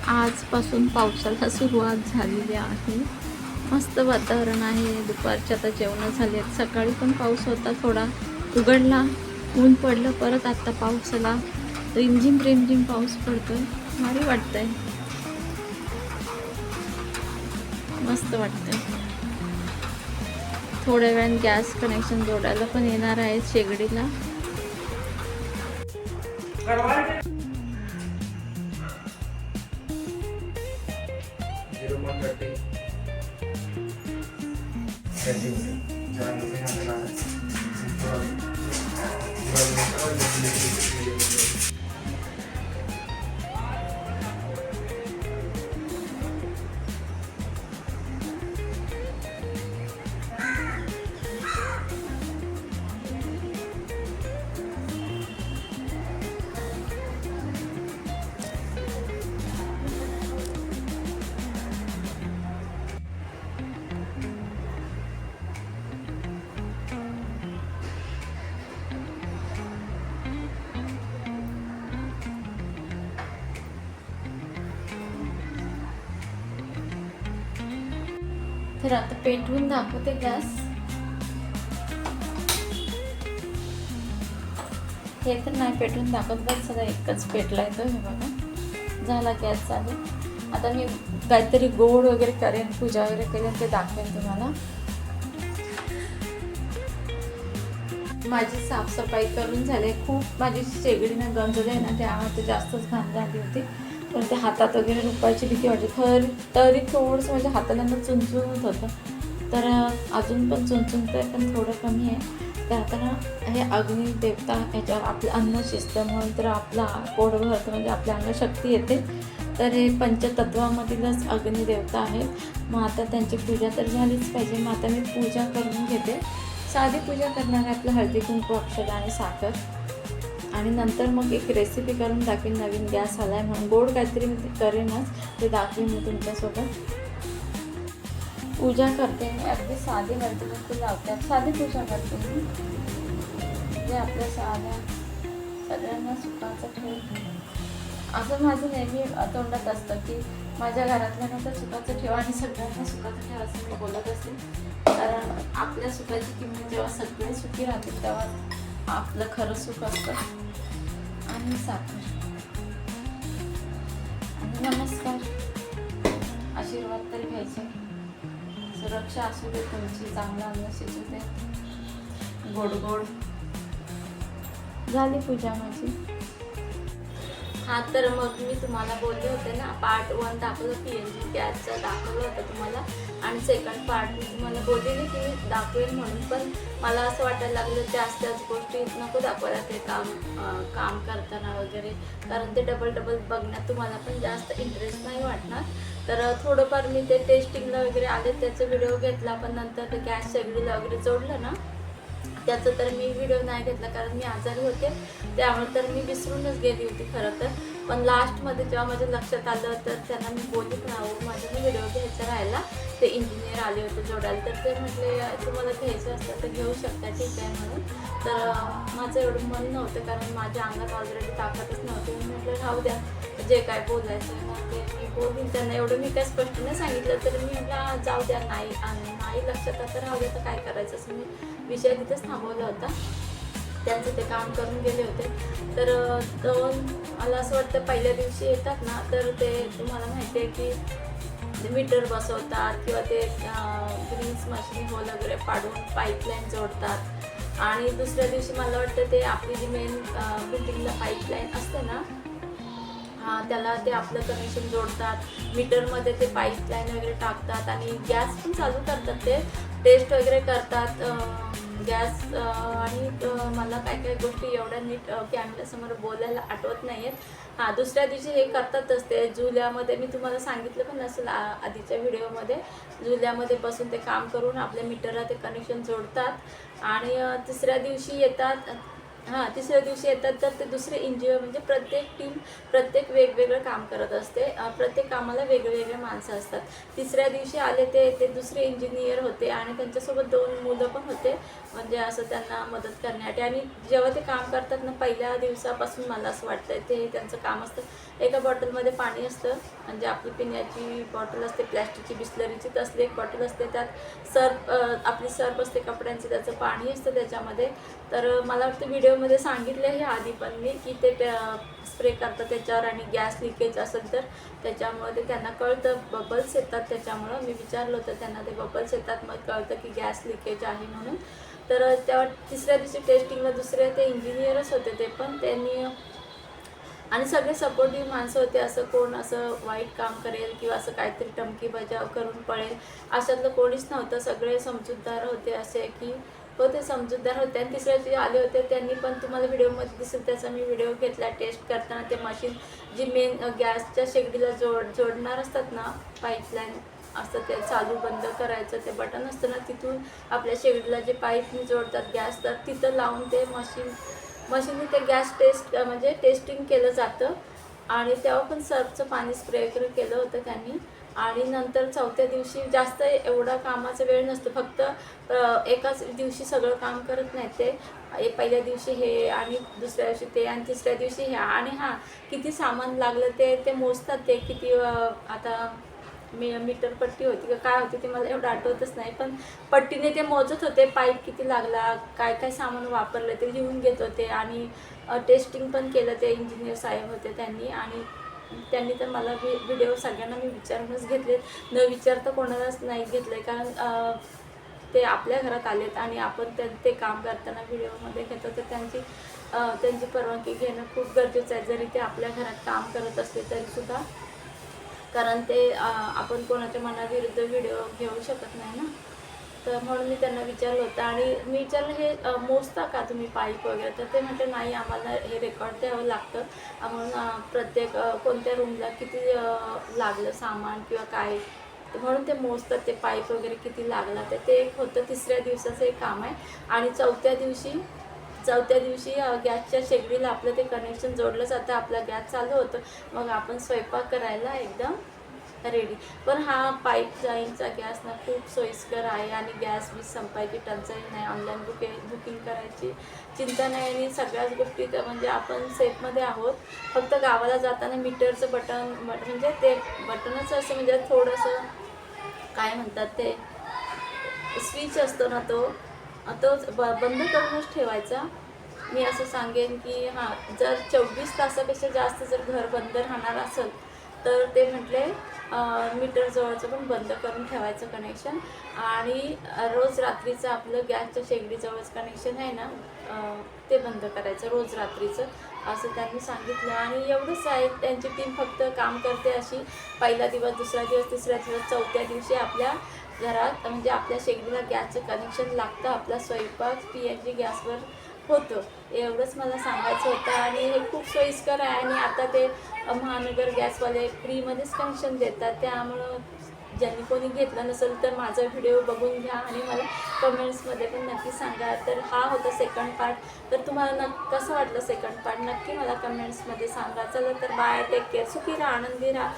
आजपासून पावसाला सुरुवात झालेली आहे. मस्त वातावरण आहे. दुपारच्या आता जेवण झाले. सकाळी पण पाऊस होता, थोडा उघडला, ऊन पडलं, परत आता पाऊस आला. रिमझिम रिमझिम पाऊस पडतोय. भारी वाटतंय, मस्त वाटतंय. थोड्या वेळाने गॅस कनेक्शन जोडायला पण येणार आहे शेगडीला. तर आता पेटवून दाखवते गॅस. हे तर नाही पेटवून दाखवत, बस सगळं एकच पेटलाय तो. हे बघा, झाला गॅस चालू. आता मी काहीतरी गोड वगैरे करेन, पूजा वगैरे करेन, ते दाखवेन तुम्हाला. माझी साफसफाई करून झाली. खूप माझी शेगडीनं गंजली आहे ना, त्यामुळे जास्तच घाण झाली होती. पण ते हातात वगैरे रुपायची भीती वाटते. तरी थोडंसं माझ्या हाताला चुनचुनत होतं. तर अजून पण चुनचुनतंय, पण थोडं कमी आहे. तर आता ना हे अग्नी देवता ह्याच्यावर आपलं अन्न शिजतं, म्हणून तर आपला पोट भरतं, म्हणजे आपल्या अंगात शक्ती येते. तर हे पंचतत्वामधीलच अग्निदेवता आहे. मग आता त्यांची पूजा तर झालीच पाहिजे. मग आता मी पूजा करून घेते. साधी पूजा करणार आहे, आपलं हळदी कुंकू, अक्षता आणि साखर. आणि नंतर मग एक रेसिपी करून दाखवीन. नवीन गॅस आला आहे म्हणून गोड काहीतरी मी करेनच, ते दाखवीन मी तुमच्यासोबत. पूजा करते मी, अगदी साधी हळदी कुंकू लावते, साधी पूजा करते मी. जे आपल्या साध्या सगळ्यांना सुखाचं ठेव, असं माझं नेहमी तोंडात असतं की माझ्या घरातल्यानं तर सुखाचं ठेवा आणि सगळ्यांना सुखाचं ठेवा, असं मी बोलत असते. कारण आपल्या सुखाची किंमत जेव्हा सगळे सुखी राहतील तेव्हा आपलं खरं सुख असतं. आणि साखर आणि नमस्कार, आशीर्वाद तरी घ्यायचे. सुरक्षा असू दे तुमची, चांगलं अन्न शिजू दे, गोड गोड. झाली पूजा माझी. हा, तर मग मी तुम्हाला बोलले होते ना, पार्ट 1 दाखवलं, PNG गॅसचं दाखवलं होतं तुम्हाला. आणि सेकंड पार्ट मी तुम्हाला बोलले नाही की मी दाखवेल म्हणून, पण मला असं वाटायला लागलं त्याच गोष्टी नको दाखवायला ते काम करताना वगैरे, कारण ते डबल बघण्यात तुम्हाला पण जास्त इंटरेस्ट नाही वाटणार. तर थोडंफार मी ते टेस्टिंगला वगैरे आले त्याचा व्हिडिओ घेतला, पण नंतर ते गॅस शेगडीला वगैरे जोडलं ना, त्याचं तर मी व्हिडिओ नाही घेतला, कारण मी आजारी होते. त्यामुळे तर मी विसरूनच गेली होती खरं तर. पण लास्टमध्ये जेव्हा माझ्या लक्षात आलं तर त्यांना मी बोलली पण, माझा व्हिडिओ घ्यायचा राहिला. ते इंजिनियर आले होते जोडायला, तर ते म्हटले तुम्हाला घ्यायचं असतं तर घेऊ शकता, ठीक आहे म्हणून. तर माझं एवढं मन नव्हतं, कारण माझ्या अंगात ऑलरेडी ताकदच नव्हती. मी म्हटलं राहू द्या, जे काय बोलायचं ना ते मी बोलून. त्यांना एवढं मी काय स्पष्ट नाही सांगितलं, तर मी म्हटलं जाऊ द्या, नाही लक्षात आता राहू द्या, तर काय करायचं, असं मी विषय तिथंच थांबवला होता. त्यांचं ते काम करून गेले होते. तर मला असं वाटतं पहिल्या दिवशी येतात ना, तर ते तुम्हाला माहिती आहे की मीटर बसवतात किंवा ते ग्रीन्स मशीन होल वगैरे पाडून पाईपलाईन जोडतात. आणि दुसऱ्या दिवशी मला वाटतं ते आपली जी मेन बिल्डिंगला पाईपलाईन असते ना, त्याला ते आपलं कनेक्शन जोडतात. मीटरमध्ये ते पाईपलाईन वगैरे टाकतात आणि गॅस पण चालू करतात. ते टेस्ट वगैरे करतात गॅस. आणि मला काय गोष्टी एवढ्या नीट कॅमेऱ्यासमोर बोलायला आठवत नाही आहेत. दुसऱ्या दिवशी हे करतातच ते जुल्यामध्ये. मी तुम्हाला सांगितलं पण असेल आधीच्या व्हिडिओमध्ये. जुल्यामध्ये बसून ते काम करून आपल्या मीटरला ते कनेक्शन जोडतात आणि तिसऱ्या दिवशी येतात. हां, तिसऱ्या दिवशी येतात तर ते दुसरे इंजिनियर म्हणजे प्रत्येक टीम प्रत्येक वेगवेगळं काम करत असते. प्रत्येक कामाला वेगवेगळे माणसं असतात. तिसऱ्या दिवशी आले ते दुसरे इंजिनियर होते आणि त्यांच्यासोबत 2 मुलं पण होते. म्हणजे असं त्यांना मदत करण्यासाठी आणि जेव्हा ते काम करतात ना, पहिल्या दिवसापासून मला असं वाटतंय ते त्यांचं काम असतं. एका बॉटलमध्ये पाणी असतं, म्हणजे आपली पिण्याची बॉटल असते प्लॅस्टिकची, बिसलरीची तसली एक बॉटल असते. त्यात सर्फ आपली सर्फ असते कपड्यांची, त्याचं पाणी असतं त्याच्यामध्ये. तर मला वाटतं व्हिडिओमध्ये सांगितलं हे आधी पण मी की ते स्प्रे करतात त्याच्यावर आणि गॅस लिकेज असेल तर त्याच्यामुळं ते त्यांना कळतं, बबल्स येतात त्याच्यामुळं. मी विचारलं होतं त्यांना, ते बबल्स येतात मग कळतं की गॅस लिकेज आहे म्हणून. तर तेव्हा तिसऱ्या दिवशी टेस्टिंगला दुसरे ते इंजिनियरच होते ते पण. त्यांनी आणि सगळे सपोर्टिव्ह माणसं होते. असं कोण असं वाईट काम करेल किंवा असं काहीतरी टमकी बजाव करून पळेल अशातलं कोणीच नव्हतं. सगळे समजूतदार होते, असे की हो ते समजूतदार होते. आणि तिसऱ्या दिवशी आले होते त्यांनी पण, तुम्हाला व्हिडिओमध्ये दिसेल त्याचा मी व्हिडिओ घेतला टेस्ट करताना. ते मशीन जी मेन गॅसच्या शेगडीला जोडणार असतात ना, पाईपलाईन असतं ते चालू बंद करायचं ते बटन असतं ना, तिथून आपल्या शेगडीला जे पाईपनी जोडतात गॅस, तर तिथं लावून ते मशीनने ते गॅस म्हणजे टेस्टिंग केलं जातं. आणि तेव्हा पण सर्फचं पाणी स्प्रे वगैरे केलं होतं त्यांनी. आणि नंतर चौथ्या दिवशी जास्त एवढा कामाचा वेळ नसतो, फक्त एकाच दिवशी सगळं काम करत नाहीत ते. पहिल्या दिवशी हे आणि दुसऱ्या दिवशी ते आणि तिसऱ्या दिवशी हे. आणि हां, किती सामान लागलं ते मोजतात ते किती. आता मीटर पट्टी होती का काय होती ते मला एवढं आठवतच नाही, पण पट्टीने ते मोजत होते पाईप किती लागला, काय काय सामान वापरलं ते लिहून घेत होते. आणि टेस्टिंग पण केलं ते इंजिनियर साहेब होते त्यांनी. आणि त्यांनी तर मला व्हिडिओ सगळ्यांना मी विचारूनच घेतले, न विचारता कोणालाच नाही घेतलं आहे. कारण ते आपल्या घरात आलेत आणि आपण ते काम करताना व्हिडिओमध्ये घेतो, तर त्यांची परवानगी घेणं खूप गरजेचं आहे. जरी ते आपल्या घरात काम करत असले तरीसुद्धा, कारण ते आपण कोणाच्या मनाविरुद्ध व्हिडिओ घेऊ शकत नाही ना. तर म्हणून मी त्यांना विचारलं होतं. आणि मी विचारलं हे मोजता का तुम्ही पाईप वगैरे, तर ते म्हटले नाही आम्हाला हे रेकॉर्ड द्यावं लागतं. म्हणून प्रत्येक कोणत्या रूमला किती लागलं सामान किंवा काय, म्हणून ते मोजतात ते पाईप वगैरे किती लागला. तर ते एक होतं तिसऱ्या दिवसाचं एक काम आहे. आणि चौथ्या दिवशी गॅसच्या शेगडीला आपलं ते कनेक्शन जोडलं जातं, आपला गॅस चालू होतं, मग आपण स्वयंपाक करायला एकदम रेडी. पण हा पाईपलाईनचा गॅस ना खूप सोयीस्कर आहे आणि गॅस वीज संपायची टंचाई नाही, ऑनलाईन बुकिंग करायची चिंता नाही. आणि सगळ्याच गोष्टी म्हणजे आपण सेफमध्ये आहोत. फक्त गावाला जाताना मीटरचं बटन म्हणजे ते बटनच असं म्हणजे थोडंसं काय म्हणतात ते स्विच असतो ना, तोच बंद करूनच ठेवायचा. मी असं सांगेन की हां, जर 24 तासापेक्षा जास्त जर घर बंद राहणार असेल तर ते म्हटले मीटर जवळचं पण बंद करून ठेवायचं कनेक्शन. आणि रोज रात्रीचं आपलं गॅसच्या शेगडीजवळच कनेक्शन आहे ना, ते बंद करायचं रोज रात्रीचं, असं त्यांनी सांगितलं. आणि एवढंच आहे, त्यांची टीम फक्त काम करते अशी. पहिला दिवस, दुसरा दिवस, तिसरा दिवस, चौथ्या दिवशी आपल्या घरात म्हणजे आपल्या शेगडीला गॅसचं कनेक्शन लागतं, आपला स्वयंपाक PNG गॅसवर होतं. एवढंच मला सांगायचं होतं. आणि हे खूप सोयीस्कर आहे. आणि आता ते महानगर गॅसवाले फ्रीमध्येच कनेक्शन देतात, त्यामुळं ज्यांनी कोणी घेतलं नसेल तर माझा व्हिडिओ बघून घ्या आणि मला कमेंट्समध्ये पण नक्की सांगा. तर हा होता सेकंड पार्ट. तर तुम्हाला कसं वाटलं सेकंड पार्ट नक्की मला कमेंट्समध्ये सांगा. चला तर बाय, टेक केअर, सुखी राहा, आनंदी राहा.